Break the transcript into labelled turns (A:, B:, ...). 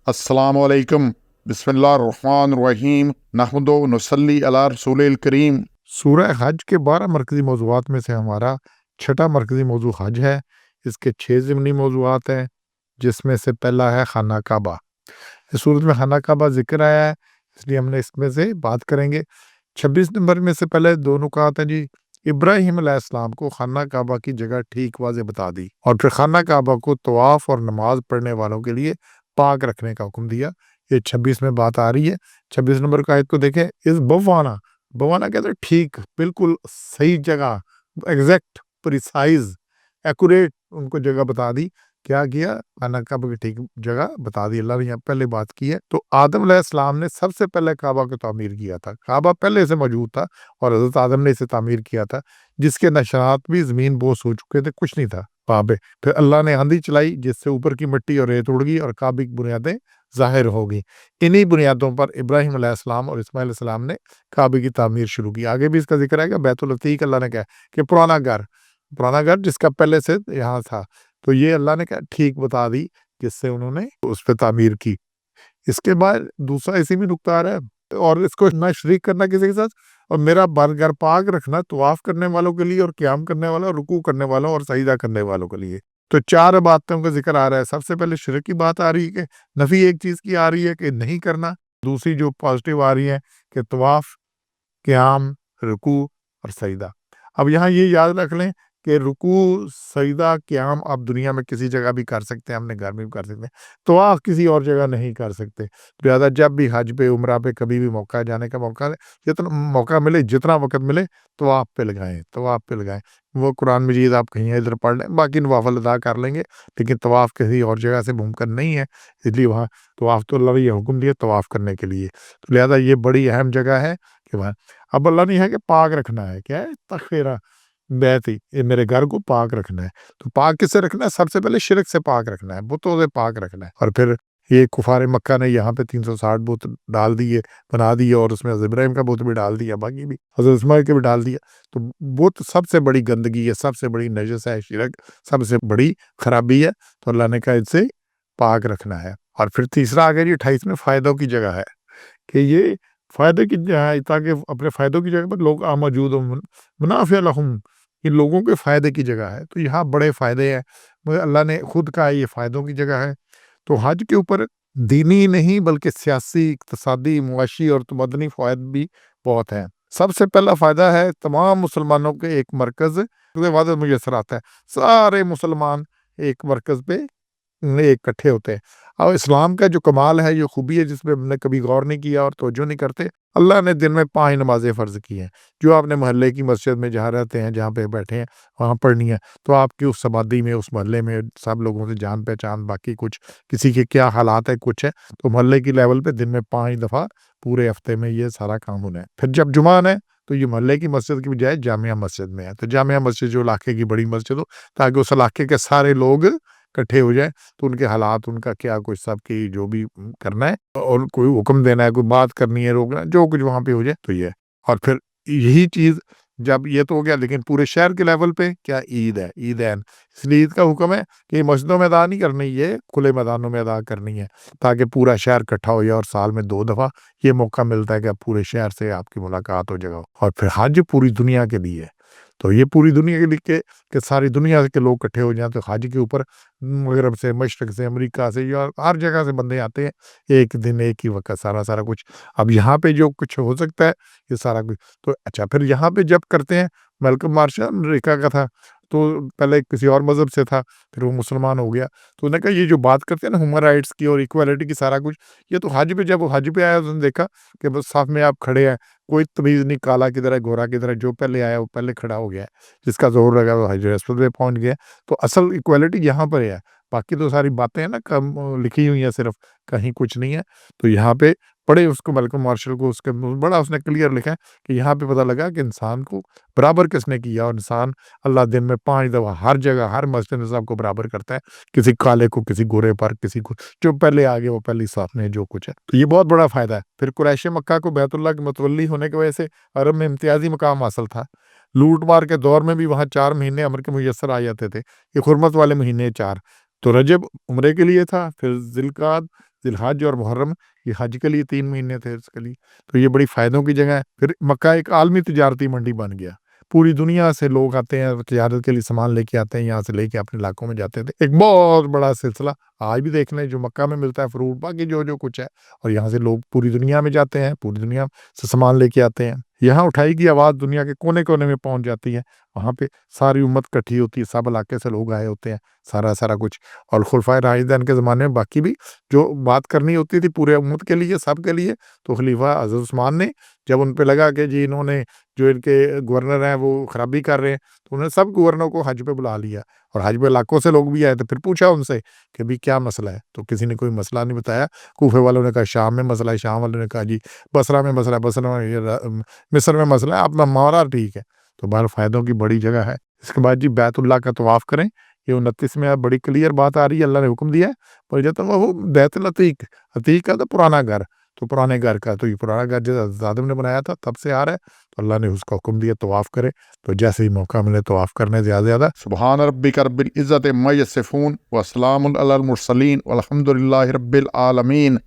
A: अस्सलामु अलैकुम बिस्मिल्लाहिर्रहमानिर्रहीम नहमदु व नुसल्ली अला रसूलिल करीम।
B: सूरह हज के 12 मरकज़ी मौज़ूआत में से हमारा छठा मरकज़ी मौज़ू हज है। इसके 6 ज़िमनी मौज़ूआत हैं, जिसमें से पहला है खाना काबा। इस सूरत में खाना काबा ज़िक्र आया है, इसलिए हमने इसमें से बात करेंगे। 26 नंबर में से पहले 2 नुकात हैं जी। इब्राहीम अलैहिस्सलाम को खाना काबा की जगह ठीक वाज़ेह बता दी और फिर खाना काबा को तवाफ़ और नमाज़ पढ़ने वालों के लिए पाक रखने का हुक्म दिया। ये 26 में बात आ रही है। 26 नंबर का आयत को देखें। इस बवाना बवाना कहते हैं ठीक, बिल्कुल सही जगह, एग्जैक्ट, प्रिसाइज, एक्यूरेट उनको जगह बता दी। क्या किया? खाना काबा की ठीक जगह बता दी। अल्लाह ने यहाँ पहले बात की है। तो आदम अलैहिस्सलाम ने सबसे पहले काबा को तामीर किया था। काबा पहले से मौजूद था और हज़रत आदम ने इसे तामीर किया था, जिसके नशरात भी ज़मीन बोस हो चुके थे, कुछ नहीं था वहाँ पे। फिर अल्लाह ने आंधी चलाई, जिससे ऊपर की मिट्टी और रेत उड़ गई और काबे की बुनियादें ज़ाहिर हो गई। इन्हीं बुनियादों पर इब्राहीम अलैहिस्सलाम और इस्माइल अलैहिस्सलाम ने काबे की तामीर शुरू की। आगे भी इसका ज़िक्र है कि बैतुल अतीक अल्लाह ने कहा कि पुराना घर जिसका पहले से यहाँ था, तो ये अल्लाह ने कहा ठीक बता दी, जिससे उन्होंने उस पे तामीर की। इसके बाद दूसरा इसी में नुक्ता आ रहा है, और इसको ना शरीक करना किसी के साथ, और मेरा घर पाक रखना तवाफ करने वालों के लिए और क़याम करने वालों और रुकू करने वालों और सजदा करने वालों के लिए। तो 4 बातों का ज़िक्र आ रहा है। सबसे पहले शिर्क की बात आ रही है कि नफ़ी एक चीज़ की आ रही है कि नहीं करना। दूसरी जो पॉजिटिव आ रही है कि तवाफ, क़याम, रुकू और सजदा। अब यहाँ ये याद रख लें कि रुकू, सजदा, क़याम आप दुनिया में किसी जगह भी कर सकते हैं, अपने घर में भी कर सकते हैं। तवाफ किसी और जगह नहीं कर सकते। लिहाज़ा जब भी हज पे, उम्रा पे कभी भी मौका जाने का मौका जितना मौका मिले, जितना वक़्त मिले, तवाफ पे लगाएँ। वो कुरान मजीद आप कहीं इधर पढ़ लें, बाकी नवाफ़िल अदा कर लेंगे, लेकिन तवाफ किसी और जगह से मुमकिन नहीं है। इसलिए वहाँ तवाफ तो अल्लाह ने ये हुक्म दिया तवाफ करने के लिए। तो लिहाज़ा ये बड़ी अहम जगह है कि वहाँ अब अल्लाह ने है कि पाक रखना है। क्या है? तख़ीरा बैती, ये मेरे घर को पाक रखना है। तो पाक किससे रखना है? सबसे पहले शिरक से पाक रखना है, बुतों से पाक रखना है। और फिर ये कुफार मक्का ने यहाँ पे 360 बुत डाल दिए, बना दिए, और उसमें हज़रत इब्राहीम का बुत भी डाल दिया, बाकी भी हज़रत इस्माइल के भी डाल दिया। तो बुत सबसे बड़ी गंदगी है, सबसे बड़ी नजस है, शिरक सबसे बड़ी खराबी है। तो अल्लाह ने कहा इससे पाक रखना है। और फिर तीसरा आ गया जी 28 में फ़ायदों की जगह है कि ये फ़ायदे की जगह है, ताकि अपने फ़ायदों की जगह पर लोग मौजूद हों, मुनाफ़िअ लहुम, ये लोगों के फ़ायदे की जगह है। तो यहाँ बड़े फ़ायदे हैं, मगर अल्लाह ने खुद कहा ये फ़ायदों की जगह है। तो हज के ऊपर दीनी नहीं बल्कि सियासी, इक़्तिसादी, मुआशी और मदनी फ़वाइद भी बहुत हैं। सबसे पहला फ़ायदा है तमाम मुसलमानों के एक मरकज़ उसके बाद मुयस्सर आता है। सारे मुसलमान एक मरकज़ पे इकट्ठे होते हैं। और इस्लाम का जो कमाल है, जो खूबी है, जिसमें हमने कभी गौर नहीं किया और तवज्जो नहीं करते, अल्लाह ने दिन में 5 नमाज़ें फ़र्ज़ की हैं, जो आपने मोहल्ले की मस्जिद में जहाँ रहते हैं, जहाँ पे बैठे हैं, वहाँ पढ़नी है। तो आपकी उस आबादी में, उस मोहल्ले में सब लोगों से जान-पहचान, बाकी कुछ किसी के क्या हालात है, कुछ है, तो मोहल्ले की लेवल पे दिन में 5 दफ़ा पूरे हफ़्ते में ये सारा काम होना है। फिर जब जुमा है, तो ये मोहल्ले की मस्जिद की बजाय जामिया मस्जिद में है। तो जामिया मस्जिद जो इलाके की बड़ी मस्जिद हो, ताकि उस इलाके के सारे लोग इकट्ठे हो जाएँ, तो उनके हालात, उनका क्या कुछ सबकी जो भी करना है, और कोई हुक्म देना है, कोई बात करनी है, रोकना है, जो कुछ वहाँ पे हो जाए, तो ये है। और फिर यही चीज़ जब ये तो हो गया, लेकिन पूरे शहर के लेवल पे क्या ईद है, ईदैन। इसलिए ईद का हुक्म है कि मस्जिदों में अदा नहीं करनी, ये खुले मैदानों में अदा करनी है, ताकि पूरा शहर इकट्ठा हो जाए, और साल में 2 दफ़ा ये मौका मिलता है कि अब पूरे शहर से आपकी मुलाकात हो जगह। और फिर हज पूरी दुनिया के लिए है। तो ये पूरी दुनिया के लिए कि सारी दुनिया के लोग इकट्ठे हो जाएँ, तो हज के ऊपर मगरब से, मशरक से, अमेरिका से, या हर जगह से बंदे आते हैं, एक दिन एक ही वक़्त सारा कुछ। अब यहाँ पे जो कुछ हो सकता है, ये सारा कुछ तो अच्छा। फिर यहाँ पे जब करते हैं, मैल्कम मार्शल अमेरिका का था, तो पहले किसी और मज़हब से था, फिर वो मुसलमान हो गया। तो उन्होंने कहा ये जो बात करते हैं ना ह्यूमन राइट्स की और इक्वालिटी की, सारा कुछ, ये तो हज पे, जब वो हज पे आया, उसने देखा कि बस साथ में आप खड़े हैं, कोई तमीज़ नहीं, काला किधर है, गोरा किधर है, जो पहले आया वो पहले खड़ा हो गया है, जिसका ज़ोर लगा वो हजर अस्वद पे पहुँच गया। तो असल इक्वालिटी यहाँ पर है, बाकी तो सारी बातें हैं ना कम लिखी हुई हैं, सिर्फ कहीं कुछ नहीं है। तो यहाँ पे पढ़े उसको, मैल्कम मार्शल को, उसके बड़ा उसने क्लियर लिखा है कि यहाँ पे पता लगा कि इंसान को बराबर किसने किया, और इंसान अल्लाह दिन में 5 दफ़ा हर जगह, हर मस्जिद में सबको बराबर करता है, किसी काले को, किसी गोरे पर, किसी को जो पहले आ गए वो पहले ही साथ में जो कुछ है। तो ये बहुत बड़ा फ़ायदा है। फिर कुरैश मक्का को बैतुल्लाह के मुतवल्ली होने की वजह से अरब में इम्तियाज़ी मकाम हासिल था। लूट-मार के दौर में भी वहाँ 4 महीने अमर के मुयस्सर आ जाते थे। ये हुर्मत वाले महीने 4, तो रजब उम्रे के लिए था, फिर ज़िलक़ाद ذی الحج اور محرم یہ حج کے لیے 3 مہینے تھے اس کے لیے، تو یہ بڑی فائدوں کی جگہ ہے۔ پھر مکہ ایک عالمی تجارتی منڈی بن گیا، پوری دنیا سے لوگ آتے ہیں تجارت کے لیے، سامان لے کے آتے ہیں، یہاں سے لے کے اپنے علاقوں میں جاتے تھے۔ ایک بہت بڑا سلسلہ آج بھی دیکھ لیں، جو مکہ میں ملتا ہے فروٹ، باقی جو کچھ ہے، اور یہاں سے لوگ پوری دنیا میں جاتے ہیں، پوری دنیا سے سامان لے کے آتے ہیں۔ یہاں اٹھائی کی آواز دنیا کے کونے کونے میں پہنچ جاتی ہے، وہاں پہ ساری امت کٹھی ہوتی ہے، سب علاقے سے لوگ آئے ہوتے ہیں، سارا کچھ۔ اور خلفائے راشدین کے زمانے میں باقی بھی جو بات کرنی ہوتی تھی پورے امت کے لیے، سب کے لیے، تو خلیفہ حضرت عثمان نے جب ان پہ لگا کہ جی انہوں نے جو ان کے گورنر ہیں وہ خرابی کر رہے ہیں، تو انہوں نے سب گورنروں کو حج پہ بلا لیا، اور حج پہ علاقوں سے لوگ بھی آئے، تو پھر پوچھا ان سے کہ بھی کیا مسئلہ ہے، تو کسی نے کوئی مسئلہ نہیں بتایا۔ کوفے والوں نے کہا شام میں مسئلہ ہے، شام والوں نے کہا جی بصرہ میں مسئلہ ہے، بصرہ میں، مصر میں مسئلہ ہے، اپنا ماورا ٹھیک ہے۔ تو بہر فائدوں کی بڑی جگہ ہے۔ اس کے بعد جی بیت اللہ کا طواف کریں، یہ 29 میں بڑی کلیئر بات آ رہی ہے، اللہ نے حکم دیا ہے، پر جب تک وہ بیت العتیق، عتیق کا تو پرانا گھر، تو پرانے گھر کا، تو یہ پرانا گھر جب حضرت آدم نے بنایا تھا تب سے آ رہا ہے، تو اللہ نے اس کا حکم دیا طواف کرے، تو جیسے ہی موقع ملے طواف کرنے زیادہ۔
A: سبحان ربک رب العزت عما یصفون وسلام علی المرسلین والحمد للہ رب العالمین۔